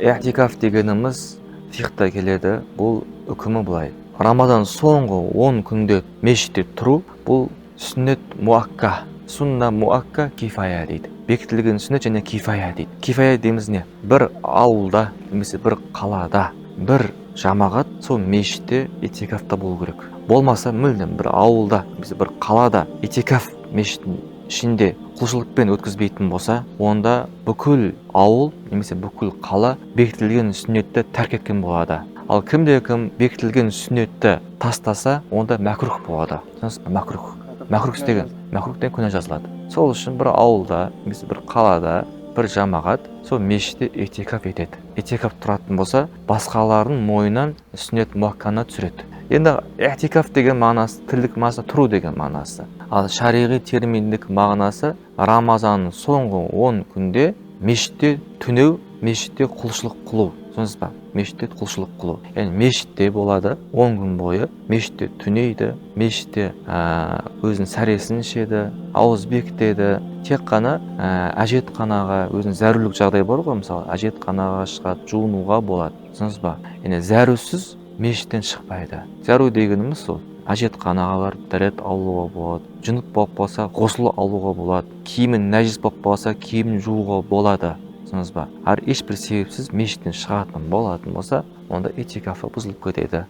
I'тикаф дегенimiz фихта келеді. Бұл үкімі былай. Рамазан соңғы 10 күнде мешітте тұру, бұл сүннет муакка, сунна муакка кифая дейді. Бекітілген сүннет және кифая дейді. Кифая дейміз не? Бір ауылда немесе бір қалада бір жамағат сол мешітте i'тикафта болу керек. Болмаса мүлдем бір ауылда немесе бір қалада i'тикаф мешіттің ішінде құлшылықпен өткізбейтін болса, онда бүкіл ауыл немесе бүкіл қала бекітілген сүннетті тәрк еткен болады. Ал кімде-кім бекітілген сүннетті тастаса, онда мәкрух болады. Мәкрух. Мәкрух деген күнә жазылады. Сол үшін бір ауылда немесе бір қалада бір жамағат сол мешітте i'тикаф етеді. i'тикаф тұратын болса, басқалардың мойнынан сүннет муакканы түсіреді. Енді i'тикаф деген мағынасы, тілдік мағынасы тұру деген мағынасы. Ал шариғи терминдік мағынасы Рамазанның соңғы 10 күнде мешітте түнеу, мешітте құлшылық қылу. Түсінесіз ба? Мешітте құлшылық қылу. Яғни мешітте болады 10 күн бойы, мешітте түнейді, мешітте өзінің сәресін ішеді, ауыз бекітеді. Тек қана әжетханаға, өзінің зәрулік жағдай бар ғой, мысалы, әжетханаға шығады, жуынуға болады. Түсінесіз ба? Яғни зәрусіз мешіттен шықпайды. Зәру дегеніміз сол. Әжетханаға барып дәрет алуға болады. Жүніп болып қалса, ғұсыл алуға болады. Киімін нәжіс болып қалса, киімін жууға болады. Түсінесіз ба? Ешбір себепсіз мешіттен шығатын болатын болса, онда i'тикафы бұзылып кетеді.